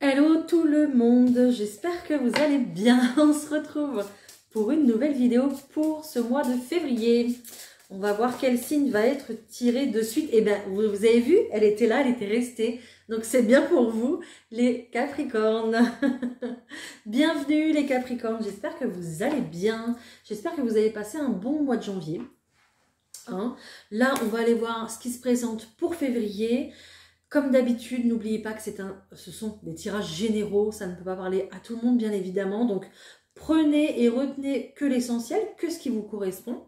Hello tout le monde, j'espère que vous allez bien. On se retrouve pour une nouvelle vidéo pour ce mois de février. On va voir quel signe va être tiré de suite. Et bien, vous avez vu, elle était là, elle était restée. Donc c'est bien pour vous, les Capricornes. Bienvenue les Capricornes, j'espère que vous allez bien. J'espère que vous avez passé un bon mois de janvier. Là, on va aller voir ce qui se présente pour février. Comme d'habitude, n'oubliez pas que ce sont des tirages généraux, ça ne peut pas parler à tout le monde bien évidemment, donc prenez et retenez que l'essentiel, que ce qui vous correspond.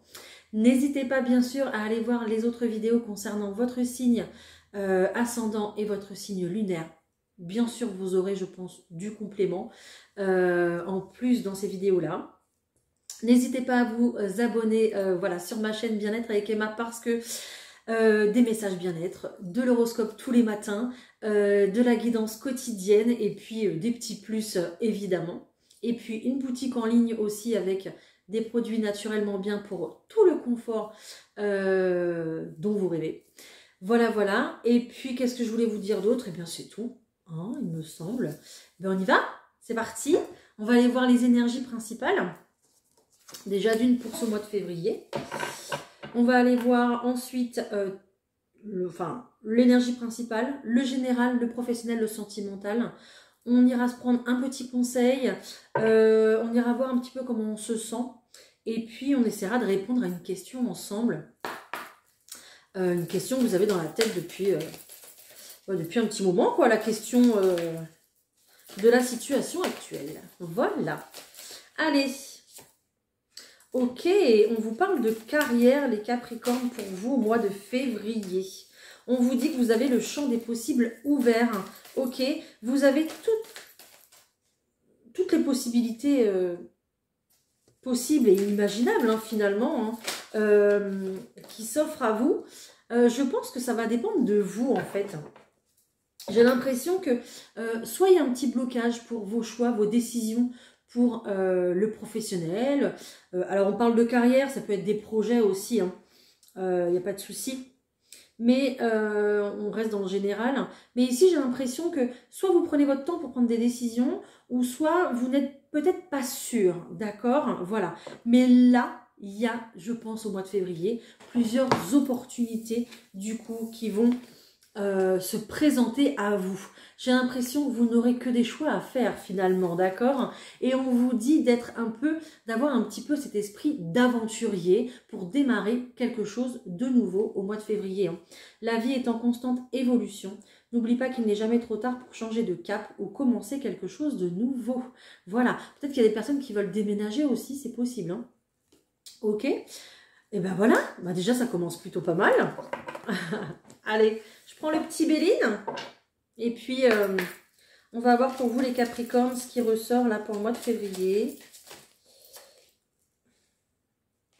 N'hésitez pas bien sûr à aller voir les autres vidéos concernant votre signe ascendant et votre signe lunaire. Bien sûr, vous aurez, je pense, du complément en plus dans ces vidéos-là. N'hésitez pas à vous abonner voilà, sur ma chaîne Bien-être avec Emma parce que des messages bien-être, de l'horoscope tous les matins, de la guidance quotidienne et puis des petits plus évidemment. Et puis une boutique en ligne aussi avec des produits naturellement bien pour tout le confort dont vous rêvez. Voilà, voilà. Et puis qu'est-ce que je voulais vous dire d'autre? Eh bien c'est tout, hein, il me semble. Ben, on y va, c'est parti. On va aller voir les énergies principales. Déjà d'une pour ce mois de février. On va aller voir ensuite l'énergie principale, le général, le professionnel, le sentimental. On ira se prendre un petit conseil, on ira voir un petit peu comment on se sent. Et puis on essaiera de répondre à une question ensemble. Une question que vous avez dans la tête depuis un petit moment, quoi. La question de la situation actuelle. Voilà. Allez. Ok, on vous parle de carrière, les Capricornes, pour vous au mois de février. On vous dit que vous avez le champ des possibles ouvert. Ok, vous avez toutes les possibilités possibles et imaginables, hein, finalement, qui s'offrent à vous. Je pense que ça va dépendre de vous, en fait. J'ai l'impression que soit il y a un petit blocage pour vos choix, vos décisions, pour le professionnel. Alors on parle de carrière, ça peut être des projets aussi, il n'y a pas de souci. Mais on reste dans le général. Mais ici j'ai l'impression que soit vous prenez votre temps pour prendre des décisions, ou soit vous n'êtes peut-être pas sûr, d'accord? Voilà. Mais là, il y a, je pense au mois de février, plusieurs opportunités du coup qui vont se présenter à vous. J'ai l'impression que vous n'aurez que des choix à faire finalement, d'accord? Et on vous dit d'avoir un petit peu cet esprit d'aventurier pour démarrer quelque chose de nouveau au mois de février. La vie est en constante évolution. N'oublie pas qu'il n'est jamais trop tard pour changer de cap ou commencer quelque chose de nouveau. Voilà, peut-être qu'il y a des personnes qui veulent déménager aussi, c'est possible. Hein. Ok, et ben voilà, bah déjà ça commence plutôt pas mal. Allez, je prends le petit Béline. Et puis, on va voir pour vous les Capricornes ce qui ressort là pour le mois de février.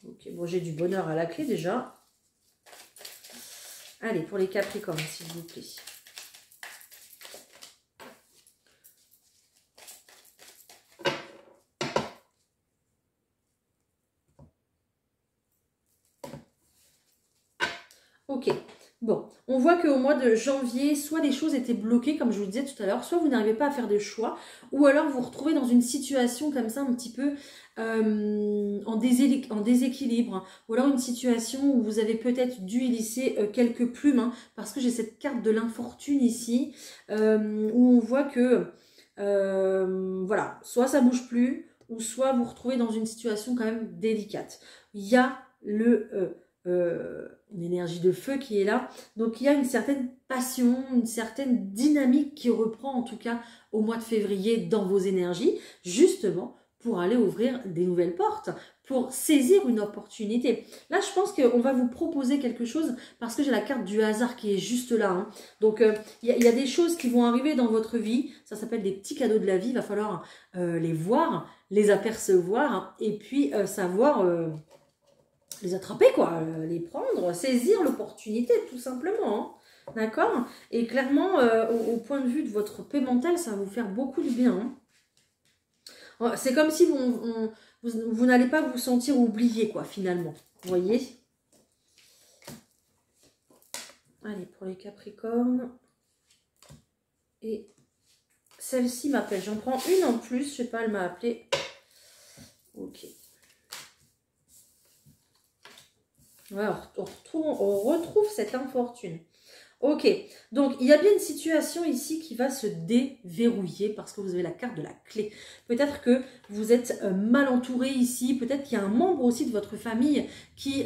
Ok, bon, j'ai du bonheur à la clé déjà. Allez, pour les Capricornes, s'il vous plaît. Ok, bon, on voit qu'au mois de janvier, soit les choses étaient bloquées, comme je vous le disais tout à l'heure, soit vous n'arrivez pas à faire des choix, ou alors vous vous retrouvez dans une situation comme ça un petit peu en déséquilibre, ou alors une situation où vous avez peut-être dû y lisser quelques plumes, hein, parce que j'ai cette carte de l'infortune ici, où on voit que, voilà, soit ça bouge plus, ou soit vous vous retrouvez dans une situation quand même délicate. Il y a une énergie de feu qui est là. Donc il y a une certaine passion, une certaine dynamique qui reprend en tout cas au mois de février dans vos énergies, justement pour aller ouvrir des nouvelles portes, pour saisir une opportunité. Là, je pense qu'on va vous proposer quelque chose parce que j'ai la carte du hasard qui est juste là. Hein. Donc, il y a des choses qui vont arriver dans votre vie. Ça s'appelle des petits cadeaux de la vie. Il va falloir les voir, les apercevoir et puis savoir... les attraper, quoi, les prendre, saisir l'opportunité, tout simplement. Hein. D'accord? Et clairement, au point de vue de votre paix mentale, ça va vous faire beaucoup de bien. Hein. C'est comme si vous n'allez pas vous sentir oublié, quoi, finalement. Vous voyez? Allez, pour les Capricornes. Et celle-ci m'appelle. J'en prends une en plus. Je sais pas, elle m'a appelé. Ok. Ouais, on retrouve cette infortune. Ok, donc il y a bien une situation ici qui va se déverrouiller parce que vous avez la carte de la clé. Peut-être que vous êtes mal entouré ici, peut-être qu'il y a un membre aussi de votre famille qui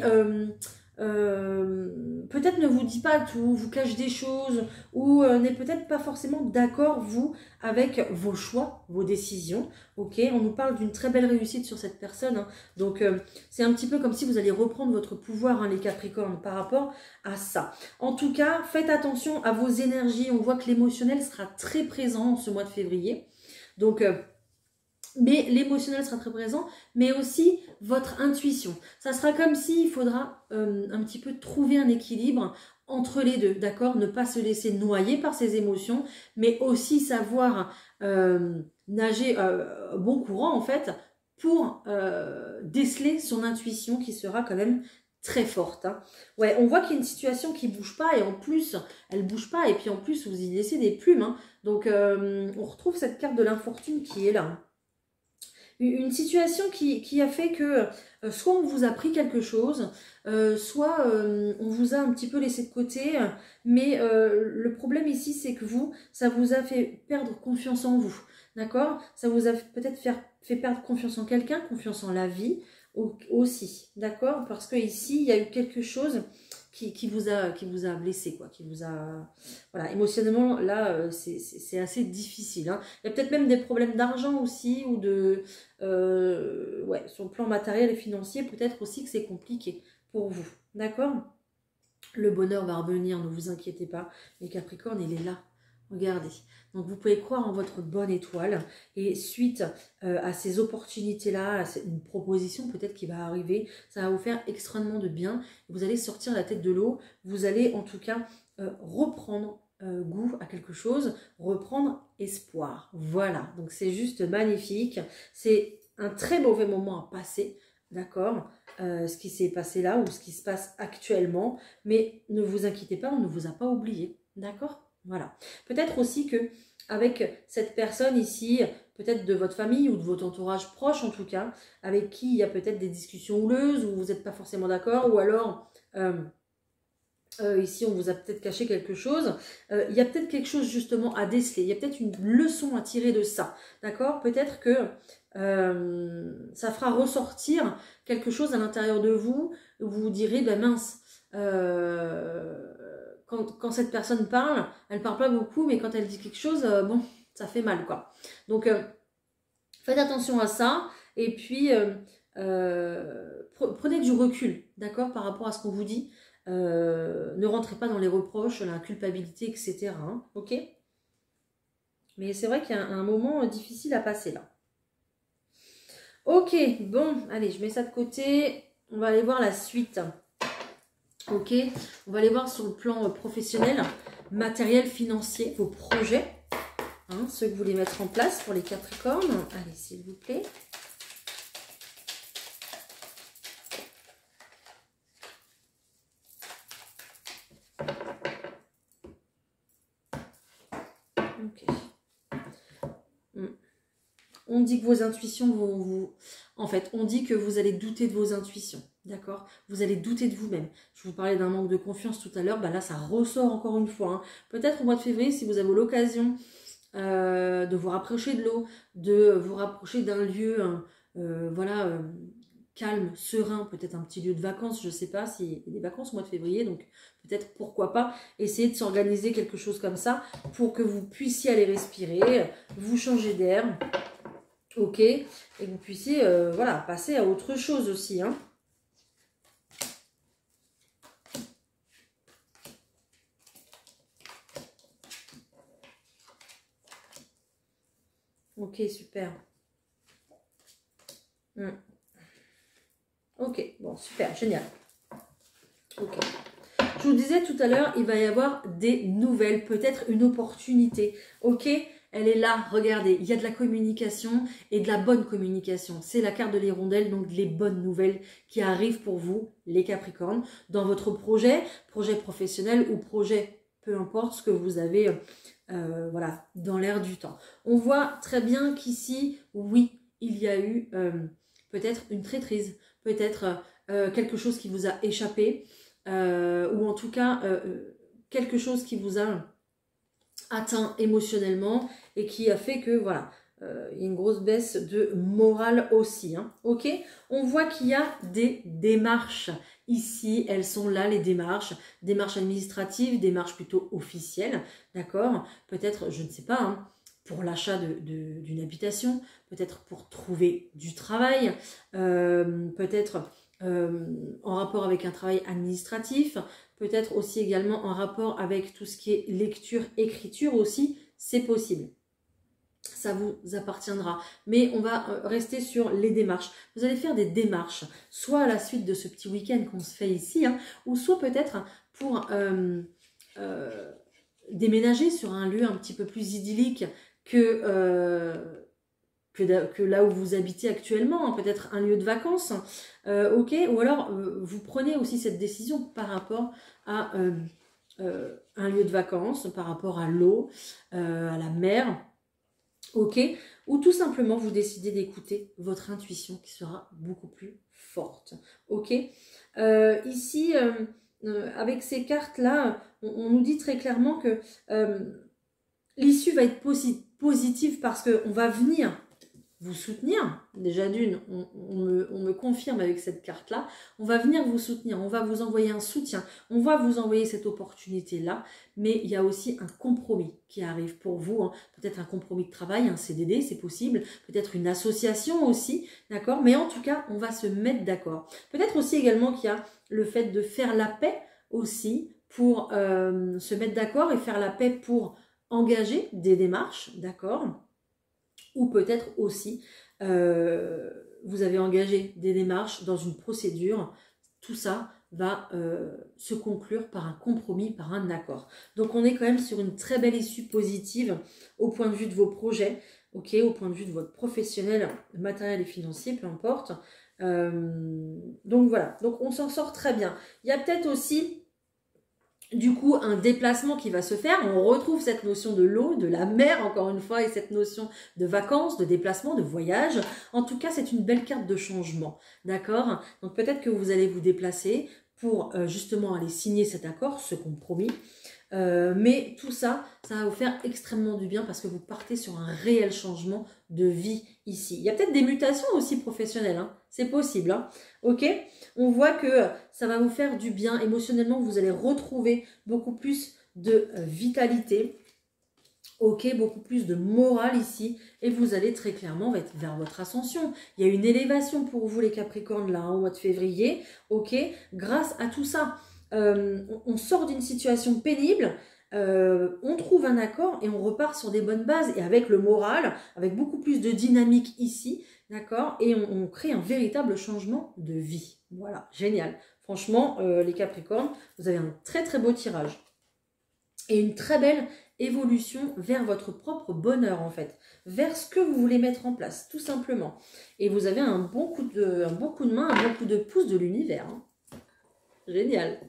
peut-être ne vous dit pas tout, vous cache des choses ou n'est peut-être pas forcément d'accord, vous, avec vos choix, vos décisions. Ok, on nous parle d'une très belle réussite sur cette personne, hein. Donc c'est un petit peu comme si vous alliez reprendre votre pouvoir, hein, les Capricornes, par rapport à ça. En tout cas, faites attention à vos énergies. On voit que l'émotionnel sera très présent en ce mois de février. Donc, mais l'émotionnel sera très présent, mais aussi votre intuition. Ça sera comme s'il faudra un petit peu trouver un équilibre entre les deux, d'accord? Ne pas se laisser noyer par ses émotions, mais aussi savoir nager bon courant, en fait, pour déceler son intuition qui sera quand même très forte, hein. Ouais, on voit qu'il y a une situation qui bouge pas et en plus, elle bouge pas et puis en plus, vous y laissez des plumes, hein. Donc, on retrouve cette carte de l'infortune qui est là, hein. Une situation qui a fait que soit on vous a pris quelque chose, soit on vous a un petit peu laissé de côté, mais le problème ici, c'est que vous, ça vous a fait perdre confiance en vous, d'accord? Ça vous a peut-être fait perdre confiance en quelqu'un, confiance en la vie aussi, d'accord? Parce que ici, il y a eu quelque chose qui vous a blessé, quoi, qui vous a... Voilà, émotionnellement, là, c'est assez difficile, hein. Il y a peut-être même des problèmes d'argent aussi, ou de... ouais, sur le plan matériel et financier, peut-être aussi que c'est compliqué pour vous, d'accord? Le bonheur va revenir, ne vous inquiétez pas. Les Capricornes, il est là. Regardez. Donc, vous pouvez croire en votre bonne étoile. Et suite à ces opportunités-là, à une proposition peut-être qui va arriver, ça va vous faire extrêmement de bien. Vous allez sortir la tête de l'eau. Vous allez en tout cas reprendre goût à quelque chose, reprendre espoir. Voilà. Donc, c'est juste magnifique. C'est un très mauvais moment à passer. D'accord? Ce qui s'est passé là ou ce qui se passe actuellement. Mais ne vous inquiétez pas, on ne vous a pas oublié. D'accord? Voilà. Peut-être aussi que avec cette personne ici, peut-être de votre famille ou de votre entourage proche en tout cas, avec qui il y a peut-être des discussions houleuses ou vous n'êtes pas forcément d'accord, ou alors ici on vous a peut-être caché quelque chose, il y a peut-être quelque chose justement à déceler, il y a peut-être une leçon à tirer de ça, d'accord? Peut-être que ça fera ressortir quelque chose à l'intérieur de vous, où vous vous direz, ben mince, quand cette personne parle, elle parle pas beaucoup, mais quand elle dit quelque chose, bon, ça fait mal, quoi. Donc, faites attention à ça, et puis, prenez du recul, d'accord, par rapport à ce qu'on vous dit. Ne rentrez pas dans les reproches, la culpabilité, etc., hein, ok? Mais c'est vrai qu'il y a un moment difficile à passer, là. Ok, bon, allez, je mets ça de côté. On va aller voir la suite. Ok, on va aller voir sur le plan professionnel, matériel, financier, vos projets, hein, ceux que vous voulez mettre en place pour les Capricornes. Allez, s'il vous plaît. Ok. On dit que vos intuitions vont vous... En fait, on dit que vous allez douter de vos intuitions, d'accord? Vous allez douter de vous-même. Je vous parlais d'un manque de confiance tout à l'heure, bah là, ça ressort encore une fois, hein. Peut-être au mois de février, si vous avez l'occasion de vous rapprocher de l'eau, de vous rapprocher d'un lieu, voilà, calme, serein, peut-être un petit lieu de vacances, je ne sais pas s'il y a des vacances au mois de février, donc peut-être pourquoi pas essayer de s'organiser quelque chose comme ça pour que vous puissiez aller respirer, vous changer d'air. Ok, et que vous puissiez voilà, passer à autre chose aussi, hein. Ok, super. Ok, bon, super, génial. Ok. Je vous disais tout à l'heure, il va y avoir des nouvelles, peut-être une opportunité. Ok, elle est là, regardez, il y a de la communication et de la bonne communication. C'est la carte de l'hirondelle, donc les bonnes nouvelles qui arrivent pour vous, les Capricornes, dans votre projet professionnel ou projet, peu importe ce que vous avez voilà, dans l'air du temps. On voit très bien qu'ici, oui, il y a eu peut-être une traîtrise, peut-être quelque chose qui vous a échappé, ou en tout cas quelque chose qui vous a atteint émotionnellement et qui a fait que, voilà, il y a une grosse baisse de morale aussi. Hein, ok, on voit qu'il y a des démarches. Ici, elles sont là, les démarches administratives, démarches plutôt officielles, d'accord? Peut-être, je ne sais pas, hein, pour l'achat d'une habitation, peut-être pour trouver du travail, peut-être en rapport avec un travail administratif, peut-être aussi également en rapport avec tout ce qui est lecture, écriture aussi, c'est possible. Ça vous appartiendra. Mais on va rester sur les démarches. Vous allez faire des démarches, soit à la suite de ce petit week-end qu'on se fait ici, hein, ou soit peut-être pour déménager sur un lieu un petit peu plus idyllique que là où vous habitez actuellement, hein, peut-être un lieu de vacances, ok, ou alors vous prenez aussi cette décision par rapport à un lieu de vacances, par rapport à l'eau, à la mer, ok, ou tout simplement vous décidez d'écouter votre intuition qui sera beaucoup plus forte, ok. Ici, avec ces cartes-là, on nous dit très clairement que l'issue va être positive parce qu'on va venir vous soutenir. Déjà d'une, on me confirme avec cette carte-là, on va venir vous soutenir, on va vous envoyer un soutien, on va vous envoyer cette opportunité-là, mais il y a aussi un compromis qui arrive pour vous, hein. Peut-être un compromis de travail, un CDD, c'est possible, peut-être une association aussi, d'accord? Mais en tout cas, on va se mettre d'accord. Peut-être aussi également qu'il y a le fait de faire la paix aussi pour se mettre d'accord et faire la paix pour engager des démarches, d'accord? Ou peut-être aussi, vous avez engagé des démarches dans une procédure. Tout ça va se conclure par un compromis, par un accord. Donc on est quand même sur une très belle issue positive au point de vue de vos projets, ok, au point de vue de votre professionnel, matériel et financier, peu importe. Donc voilà, donc on s'en sort très bien. Il y a peut-être aussi du coup un déplacement qui va se faire, on retrouve cette notion de l'eau, de la mer encore une fois, et cette notion de vacances, de déplacement, de voyage. En tout cas, c'est une belle carte de changement, d'accord? Donc peut-être que vous allez vous déplacer pour justement aller signer cet accord, ce compromis. Mais tout ça, ça va vous faire extrêmement du bien parce que vous partez sur un réel changement de vie ici. Il y a peut-être des mutations aussi professionnelles, hein. C'est possible, hein. Ok? On voit que ça va vous faire du bien émotionnellement, vous allez retrouver beaucoup plus de vitalité, ok, beaucoup plus de morale ici, et vous allez très clairement vers votre ascension. Il y a une élévation pour vous les Capricornes là, au mois de février, ok, grâce à tout ça. On sort d'une situation pénible, on trouve un accord et on repart sur des bonnes bases et avec le moral, avec beaucoup plus de dynamique ici, d'accord, et on crée un véritable changement de vie. Voilà, génial. Franchement, les Capricornes, vous avez un très très beau tirage et une très belle évolution vers votre propre bonheur en fait, vers ce que vous voulez mettre en place, tout simplement. Et vous avez un bon coup de main, un bon coup de pouce de l'univers, hein. Génial.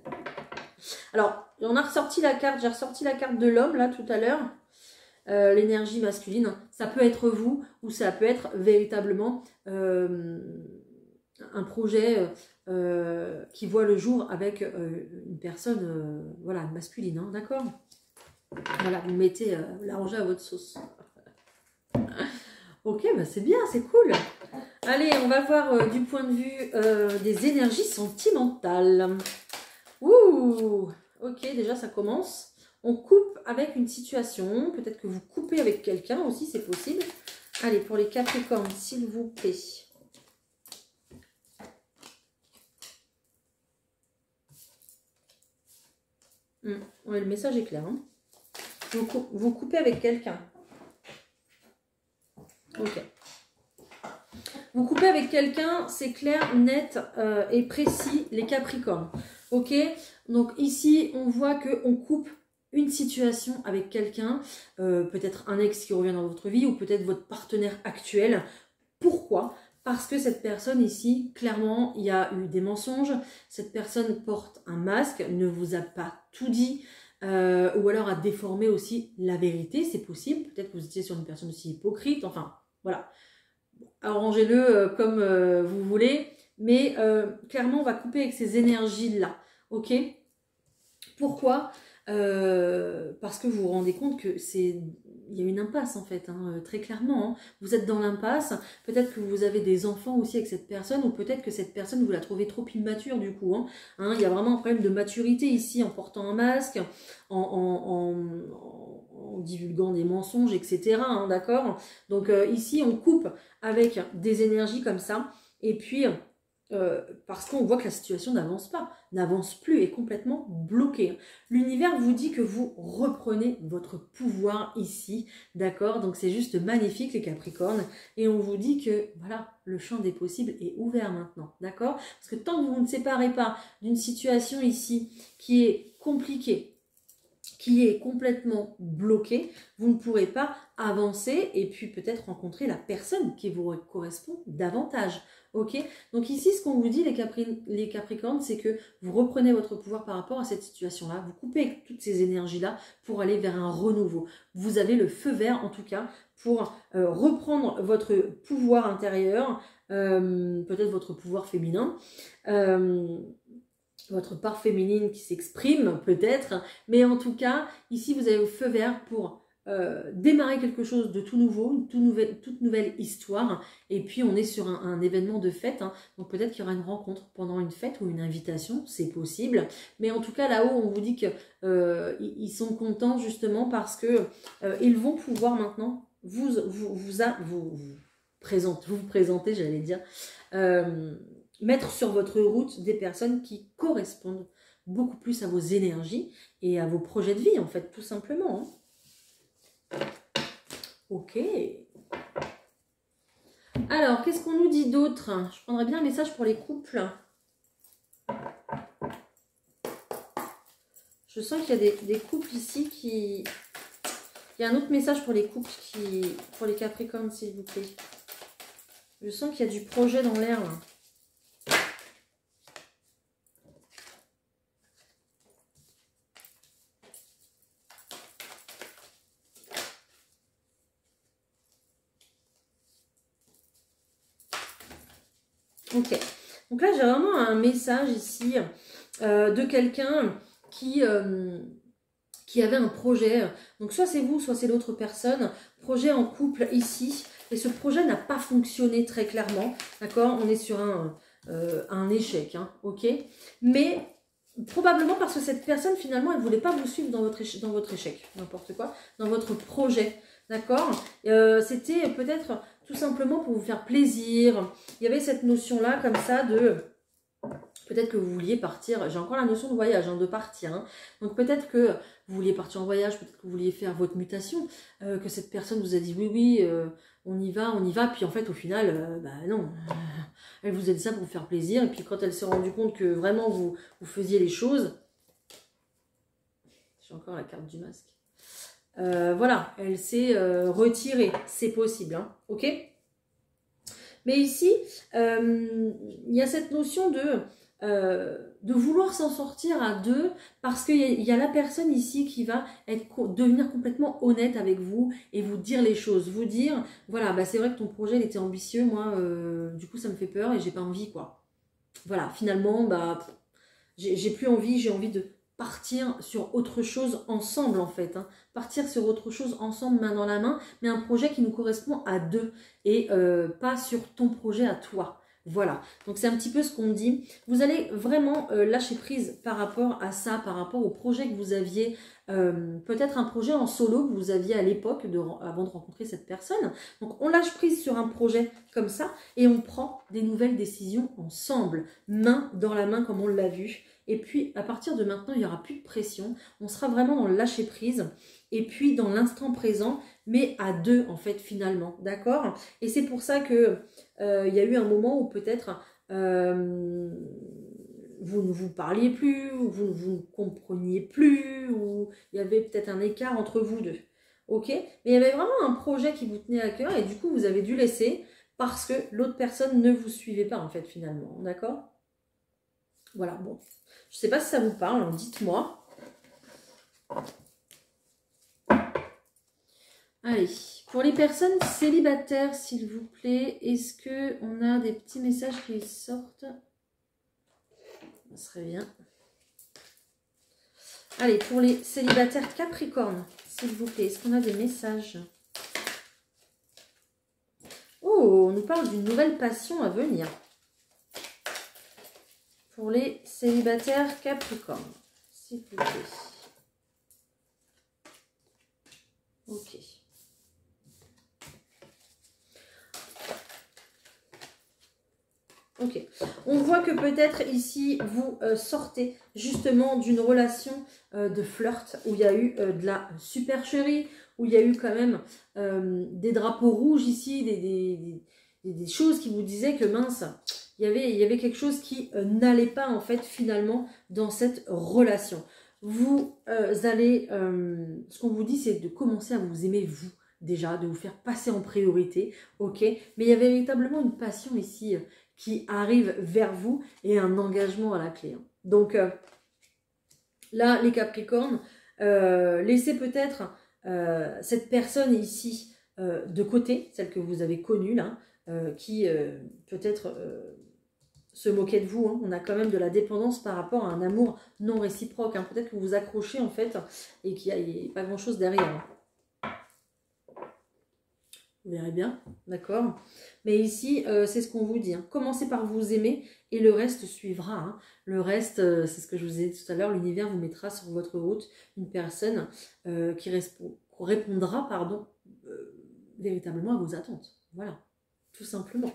Alors, on a ressorti la carte, j'ai ressorti la carte de l'homme là tout à l'heure. L'énergie masculine, ça peut être vous ou ça peut être véritablement un projet qui voit le jour avec une personne voilà, masculine, hein, d'accord? Voilà, vous mettez l'arrangé à votre sauce. Ok, bah c'est bien, c'est cool. Allez, on va voir du point de vue des énergies sentimentales. Ouh, ok, déjà ça commence. On coupe avec une situation. Peut-être que vous coupez avec quelqu'un aussi, c'est possible. Allez, pour les Capricornes, s'il vous plaît. Ouais, le message est clair, hein. Vous coupez avec quelqu'un. Ok. Vous coupez avec quelqu'un, c'est clair, net et précis, les Capricornes. Ok. Donc ici, on voit qu'on coupe une situation avec quelqu'un, peut-être un ex qui revient dans votre vie ou peut-être votre partenaire actuel. Pourquoi ? Parce que cette personne ici, clairement, il y a eu des mensonges. Cette personne porte un masque, ne vous a pas tout dit. ou alors à déformer aussi la vérité, c'est possible. Peut-être que vous étiez sur une personne aussi hypocrite, enfin, voilà. Arrangez-le comme vous voulez, mais clairement, on va couper avec ces énergies-là, ok? Pourquoi? Parce que vous vous rendez compte que il y a une impasse en fait, hein, très clairement. Hein. Vous êtes dans l'impasse, peut-être que vous avez des enfants aussi avec cette personne, ou peut-être que cette personne, vous la trouvez trop immature du coup. Hein. Hein, il y a vraiment un problème de maturité ici en portant un masque, en divulguant des mensonges, etc. Hein, d'accord? Donc ici, on coupe avec des énergies comme ça, et puis... parce qu'on voit que la situation n'avance pas, n'avance plus, est complètement bloquée. L'univers vous dit que vous reprenez votre pouvoir ici, d'accord? Donc c'est juste magnifique les Capricornes, et on vous dit que voilà, le champ des possibles est ouvert maintenant, d'accord? Parce que tant que vous ne séparez pas d'une situation ici qui est compliquée, qui est complètement bloqué, vous ne pourrez pas avancer et puis peut-être rencontrer la personne qui vous correspond davantage. Ok? Donc ici, ce qu'on vous dit, les Capricornes, c'est que vous reprenez votre pouvoir par rapport à cette situation-là, vous coupez avec toutes ces énergies-là pour aller vers un renouveau. Vous avez le feu vert, en tout cas, pour reprendre votre pouvoir intérieur, peut-être votre pouvoir féminin, votre part féminine qui s'exprime peut-être, mais en tout cas, ici vous avez le feu vert pour démarrer quelque chose de tout nouveau, une toute nouvelle histoire, et puis on est sur un événement de fête, hein, donc peut-être qu'il y aura une rencontre pendant une fête ou une invitation, c'est possible, mais en tout cas là-haut on vous dit que ils sont contents justement parce que ils vont pouvoir maintenant vous présenter, j'allais dire, mettre sur votre route des personnes qui correspondent beaucoup plus à vos énergies et à vos projets de vie, en fait, tout simplement. Hein. Ok. Alors, qu'est-ce qu'on nous dit d'autre? Je prendrais bien un message pour les couples. Je sens qu'il y a des couples ici qui... Il y a un autre message pour les couples, pour les Capricornes, s'il vous plaît. Je sens qu'il y a du projet dans l'air, là. Ok, donc là j'ai vraiment un message ici de quelqu'un qui avait un projet, donc soit c'est vous, soit c'est l'autre personne, projet en couple ici, et ce projet n'a pas fonctionné très clairement, d'accord? On est sur un échec, hein, ok? Mais probablement parce que cette personne finalement elle ne voulait pas vous suivre dans votre échec, n'importe quoi, dans votre projet, d'accord? C'était peut-être tout simplement pour vous faire plaisir. Il y avait cette notion-là comme ça de... Peut-être que vous vouliez partir, j'ai encore la notion de voyage, hein, de partir. Hein. Donc peut-être que vous vouliez partir en voyage, peut-être que vous vouliez faire votre mutation, que cette personne vous a dit oui, on y va. Puis en fait au final, bah non, elle vous a dit ça pour vous faire plaisir. Et puis quand elle s'est rendue compte que vraiment vous faisiez les choses, j'ai encore la carte du masque. Voilà, elle s'est retirée, c'est possible, hein, ok? Mais ici, il y a cette notion de vouloir s'en sortir à deux, parce qu'il y a la personne ici qui va devenir complètement honnête avec vous et vous dire les choses, vous dire, voilà, bah c'est vrai que ton projet il était ambitieux, moi, du coup ça me fait peur et j'ai pas envie, quoi. Voilà, finalement, bah, j'ai plus envie, j'ai envie de partir sur autre chose ensemble en fait, hein. Partir sur autre chose ensemble, main dans la main, mais un projet qui nous correspond à deux et pas sur ton projet à toi. Voilà, donc c'est un petit peu ce qu'on dit. Vous allez vraiment lâcher prise par rapport à ça, par rapport au projet que vous aviez, peut-être un projet en solo que vous aviez à l'époque avant de rencontrer cette personne. Donc on lâche prise sur un projet comme ça et on prend des nouvelles décisions ensemble, main dans la main comme on l'a vu. Et puis, à partir de maintenant, il n'y aura plus de pression. On sera vraiment dans le lâcher-prise. Et puis, dans l'instant présent, mais à deux, en fait, finalement. D'accord? Et c'est pour ça que il y a eu un moment où peut-être vous ne vous parliez plus, ou vous ne compreniez plus, ou il y avait peut-être un écart entre vous deux. Ok? Mais il y avait vraiment un projet qui vous tenait à cœur et du coup, vous avez dû laisser parce que l'autre personne ne vous suivait pas, en fait, finalement. D'accord? Voilà, bon. Je ne sais pas si ça vous parle, dites-moi. Allez, pour les personnes célibataires, s'il vous plaît, est-ce qu'on a des petits messages qui sortent? Ça serait bien. Allez, pour les célibataires Capricorne, s'il vous plaît, est-ce qu'on a des messages? Oh, on nous parle d'une nouvelle passion à venir. Pour les célibataires Capricorne, s'il vous plaît. Ok. Ok. On voit que peut-être ici, vous sortez justement d'une relation de flirt où il y a eu de la supercherie, où il y a eu quand même des drapeaux rouges ici, des choses qui vous disaient que mince, il y avait quelque chose qui n'allait pas en fait finalement dans cette relation. Vous allez, ce qu'on vous dit, c'est de commencer à vous aimer vous déjà, de vous faire passer en priorité, ok. Mais il y a véritablement une passion ici qui arrive vers vous et un engagement à la clé. Hein. Donc là, les Capricornes, laissez peut-être cette personne ici de côté, celle que vous avez connue là, qui peut-être se moquait de vous. Hein. On a quand même de la dépendance par rapport à un amour non réciproque. Hein. Peut-être que vous vous accrochez en fait et qu'il n'y a pas grand-chose derrière. Hein. Vous verrez bien, d'accord? Mais ici, c'est ce qu'on vous dit. Hein. Commencez par vous aimer et le reste suivra. Hein. Le reste, c'est ce que je vous ai dit tout à l'heure, l'univers vous mettra sur votre route une personne qui répondra véritablement à vos attentes. Voilà, tout simplement.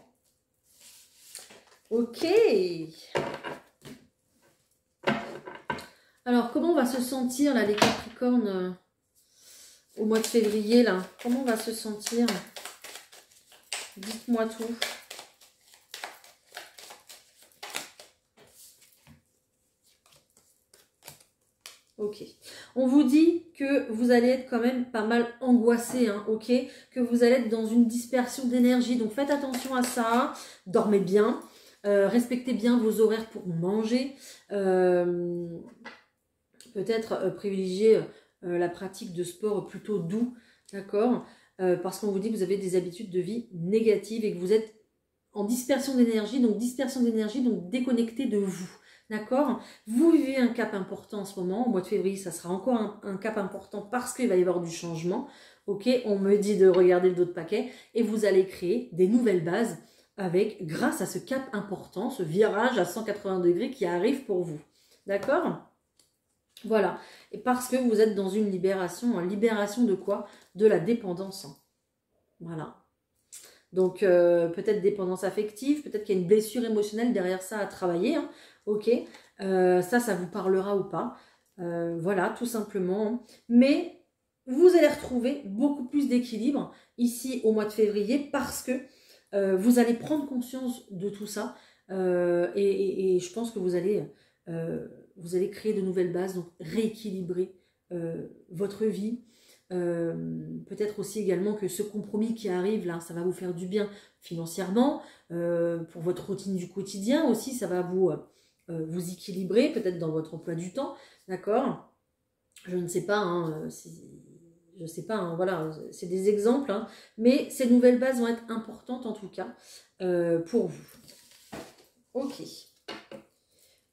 Ok. Alors, comment on va se sentir, là, les Capricornes, au mois de février, là? Comment on va se sentir? Dites-moi tout. Ok. On vous dit que vous allez être quand même pas mal angoissé, hein, ok? Que vous allez être dans une dispersion d'énergie. Donc, faites attention à ça. Dormez bien. Respectez bien vos horaires pour manger. Peut-être privilégier la pratique de sport plutôt doux, d'accord? Parce qu'on vous dit que vous avez des habitudes de vie négatives et que vous êtes en dispersion d'énergie, donc déconnecté de vous, d'accord? Vous vivez un cap important en ce moment, au mois de février, ça sera encore un cap important parce qu'il va y avoir du changement, ok? On me dit de regarder le dos de paquet et vous allez créer des nouvelles bases grâce à ce cap important, ce virage à 180 degrés qui arrive pour vous, d'accord? Voilà, et parce que vous êtes dans une libération de quoi? De la dépendance. Voilà. Donc, peut-être dépendance affective, peut-être qu'il y a une blessure émotionnelle derrière ça à travailler. Hein. Ok, ça vous parlera ou pas. Voilà, tout simplement. Mais vous allez retrouver beaucoup plus d'équilibre ici au mois de février parce que vous allez prendre conscience de tout ça. Et je pense que vous allez créer de nouvelles bases, donc rééquilibrer votre vie. Peut-être aussi également que ce compromis qui arrive là, ça va vous faire du bien financièrement, pour votre routine du quotidien aussi, ça va vous équilibrer peut-être dans votre emploi du temps, d'accord? Je ne sais pas, hein, je ne sais pas, hein, voilà, c'est des exemples, hein, mais ces nouvelles bases vont être importantes en tout cas pour vous. Ok.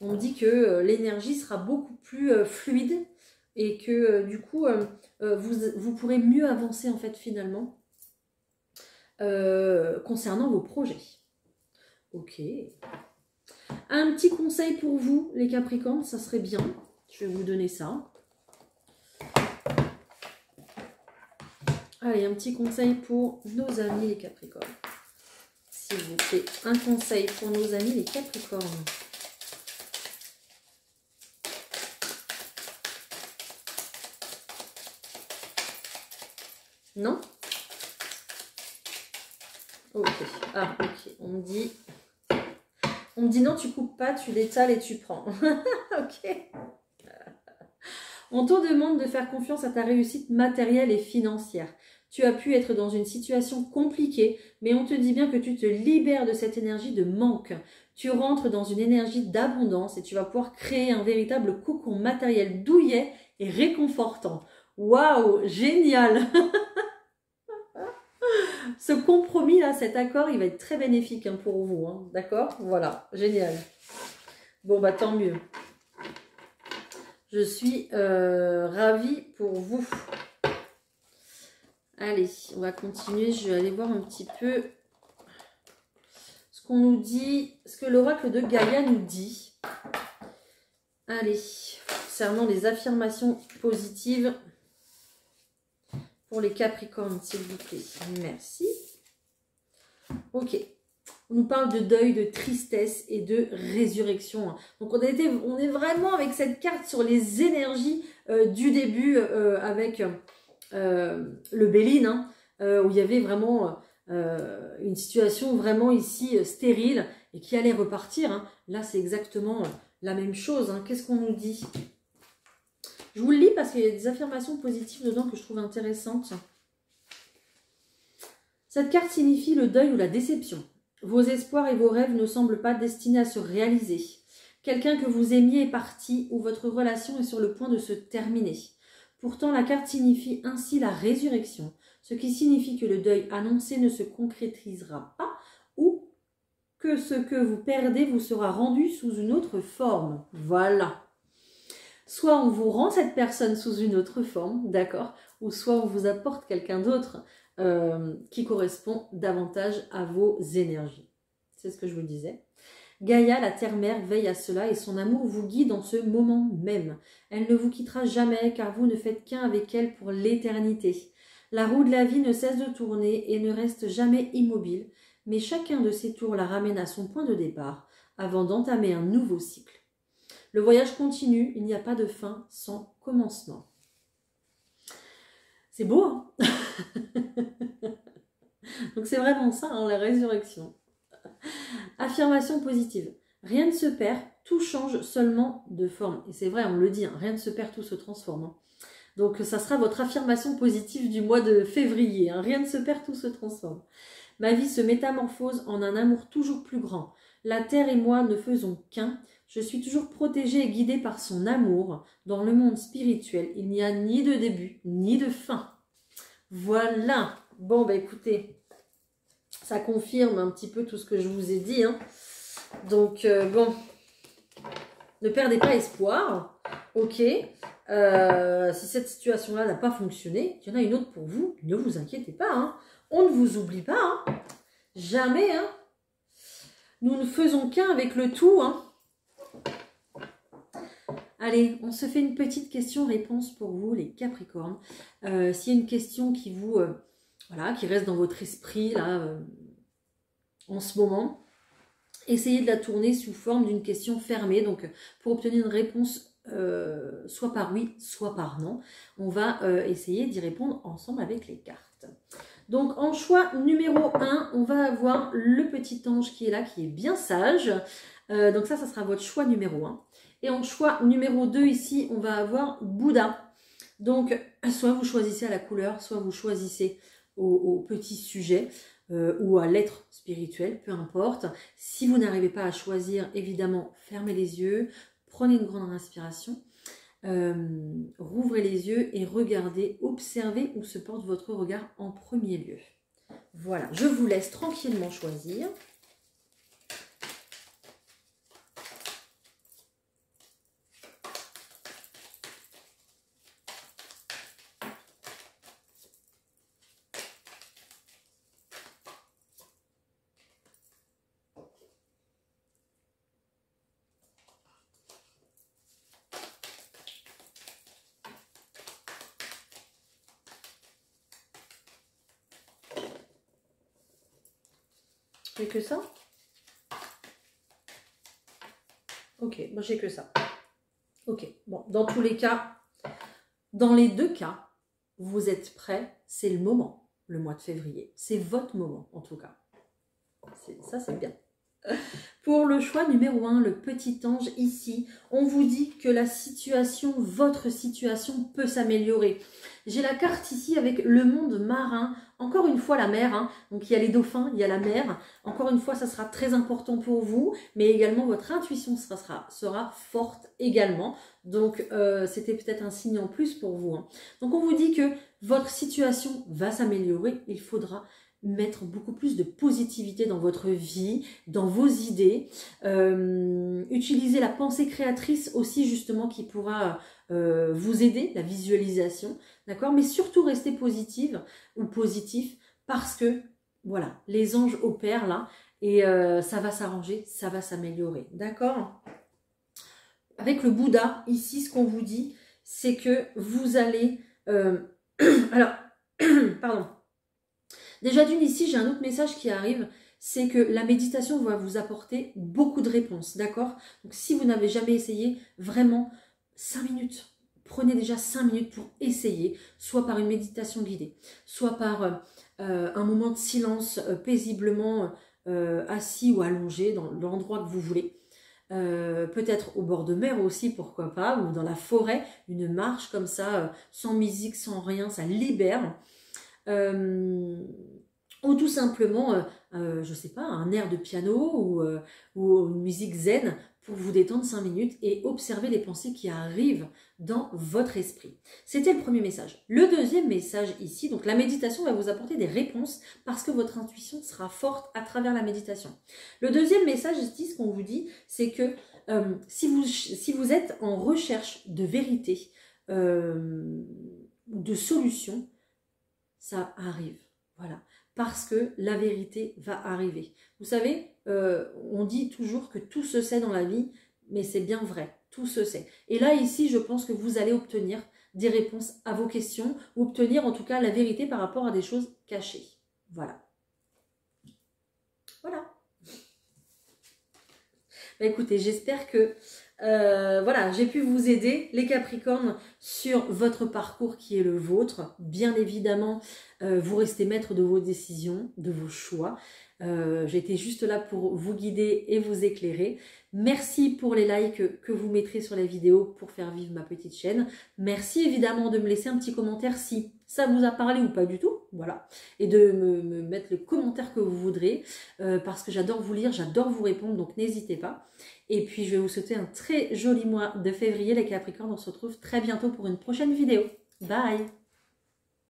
On dit que l'énergie sera beaucoup plus fluide et que du coup, vous pourrez mieux avancer en fait finalement concernant vos projets. Ok. Un petit conseil pour vous, les Capricornes, ça serait bien. Je vais vous donner ça. Allez, un petit conseil pour nos amis les Capricornes. S'il vous plaît, un conseil pour nos amis les Capricornes. Non? Ok. Ah, ok. On me dit non, tu coupes pas, tu l'étales et tu prends. Ok. On te demande de faire confiance à ta réussite matérielle et financière. Tu as pu être dans une situation compliquée, mais on te dit bien que tu te libères de cette énergie de manque. Tu rentres dans une énergie d'abondance et tu vas pouvoir créer un véritable cocon matériel douillet et réconfortant. Waouh, génial! Ce compromis-là, cet accord, il va être très bénéfique hein, pour vous. Hein, d'accord? Voilà, génial. Bon, bah tant mieux. Je suis ravie pour vous. Allez, on va continuer. Je vais aller voir un petit peu ce qu'on nous dit, ce que l'oracle de Gaïa nous dit. Allez, concernant les affirmations positives pour les Capricornes, s'il vous plaît. Merci. Ok. On nous parle de deuil, de tristesse et de résurrection. Donc on est vraiment avec cette carte sur les énergies du début avec le Béline, hein, où il y avait vraiment une situation vraiment ici stérile et qui allait repartir. Hein. Là c'est exactement la même chose. Hein. Qu'est-ce qu'on nous dit? Je vous le lis parce qu'il y a des affirmations positives dedans que je trouve intéressantes. Cette carte signifie le deuil ou la déception. Vos espoirs et vos rêves ne semblent pas destinés à se réaliser. Quelqu'un que vous aimiez est parti ou votre relation est sur le point de se terminer. Pourtant, la carte signifie ainsi la résurrection, ce qui signifie que le deuil annoncé ne se concrétisera pas ou que ce que vous perdez vous sera rendu sous une autre forme. Voilà. Soit on vous rend cette personne sous une autre forme, d'accord, ou soit on vous apporte quelqu'un d'autre qui correspond davantage à vos énergies. C'est ce que je vous disais. Gaïa, la terre-mère, veille à cela et son amour vous guide en ce moment même. Elle ne vous quittera jamais car vous ne faites qu'un avec elle pour l'éternité. La roue de la vie ne cesse de tourner et ne reste jamais immobile, mais chacun de ses tours la ramène à son point de départ avant d'entamer un nouveau cycle. Le voyage continue, il n'y a pas de fin sans commencement. C'est beau, hein? Donc c'est vraiment ça, hein, la résurrection. Affirmation positive. Rien ne se perd, tout change seulement de forme. Et c'est vrai, on le dit, hein, rien ne se perd, tout se transforme. Hein. Donc ça sera votre affirmation positive du mois de février. Hein. Rien ne se perd, tout se transforme. Ma vie se métamorphose en un amour toujours plus grand. La terre et moi ne faisons qu'un. Je suis toujours protégée et guidée par son amour. Dans le monde spirituel, il n'y a ni de début, ni de fin. Voilà. Bon, bah écoutez, ça confirme un petit peu tout ce que je vous ai dit. Hein. Donc, bon, ne perdez pas espoir. Ok. Si cette situation-là n'a pas fonctionné, il y en a une autre pour vous. Ne vous inquiétez pas. Hein. On ne vous oublie pas. Hein. Jamais. Hein. Nous ne faisons qu'un avec le tout. Hein. Allez, on se fait une petite question-réponse pour vous, les Capricornes. S'il y a une question qui vous, voilà, qui reste dans votre esprit là, en ce moment, essayez de la tourner sous forme d'une question fermée. Donc, pour obtenir une réponse soit par oui, soit par non, on va essayer d'y répondre ensemble avec les cartes. Donc, en choix numéro 1, on va avoir le petit ange qui est là, qui est bien sage. Donc ça sera votre choix numéro 1. Et en choix numéro 2, ici, on va avoir Bouddha. Donc, soit vous choisissez à la couleur, soit vous choisissez au petit sujet ou à l'être spirituel, peu importe. Si vous n'arrivez pas à choisir, évidemment, fermez les yeux, prenez une grande inspiration, rouvrez les yeux et regardez, observez où se porte votre regard en premier lieu. Voilà, je vous laisse tranquillement choisir. J'ai que ça? Ok, moi j'ai que ça. Ok, bon, dans tous les cas, dans les deux cas, vous êtes prêts, c'est le moment, le mois de février. C'est votre moment, en tout cas. Ça, c'est bien. Pour le choix numéro 1, le petit ange ici, on vous dit que la situation, votre situation peut s'améliorer. J'ai la carte ici avec le monde marin, encore une fois la mer, hein. Donc il y a les dauphins, il y a la mer. Encore une fois, ça sera très important pour vous, mais également votre intuition sera forte également. Donc c'était peut-être un signe en plus pour vous, hein. Donc on vous dit que votre situation va s'améliorer, il faudra mettre beaucoup plus de positivité dans votre vie, dans vos idées. Utilisez la pensée créatrice aussi justement qui pourra vous aider, la visualisation, d'accord? Mais surtout restez positive ou positif parce que voilà, les anges opèrent là et ça va s'arranger, ça va s'améliorer, d'accord? Avec le Bouddha, ici, ce qu'on vous dit, c'est que vous allez... alors, pardon. Déjà d'une ici, j'ai un autre message qui arrive, c'est que la méditation va vous apporter beaucoup de réponses, d'accord? Donc si vous n'avez jamais essayé, vraiment 5 minutes. Prenez déjà 5 minutes pour essayer, soit par une méditation guidée, soit par un moment de silence paisiblement assis ou allongé dans l'endroit que vous voulez. Peut-être au bord de mer aussi, pourquoi pas, ou dans la forêt, une marche comme ça, sans musique, sans rien, ça libère. Ou tout simplement, je sais pas, un air de piano ou une musique zen pour vous détendre 5 minutes et observer les pensées qui arrivent dans votre esprit. C'était le premier message. Le deuxième message ici, donc la méditation va vous apporter des réponses parce que votre intuition sera forte à travers la méditation. Le deuxième message ici, ce qu'on vous dit, c'est que si vous êtes en recherche de vérité, de solution, ça arrive. Voilà. Parce que la vérité va arriver. Vous savez, on dit toujours que tout se sait dans la vie, mais c'est bien vrai. Tout se sait. Et là, ici, je pense que vous allez obtenir des réponses à vos questions, ou obtenir en tout cas la vérité par rapport à des choses cachées. Voilà. Voilà. Bah, écoutez, j'espère que voilà, j'ai pu vous aider, les Capricornes, sur votre parcours qui est le vôtre. Bien évidemment, vous restez maître de vos décisions, de vos choix. J'étais juste là pour vous guider et vous éclairer. Merci pour les likes que vous mettrez sur les vidéos pour faire vivre ma petite chaîne. Merci évidemment de me laisser un petit commentaire si ça vous a parlé ou pas du tout. Voilà. Et de me mettre le commentaire que vous voudrez parce que j'adore vous lire, j'adore vous répondre, donc n'hésitez pas. Et puis je vais vous souhaiter un très joli mois de février les Capricornes. On se retrouve très bientôt pour une prochaine vidéo. Bye!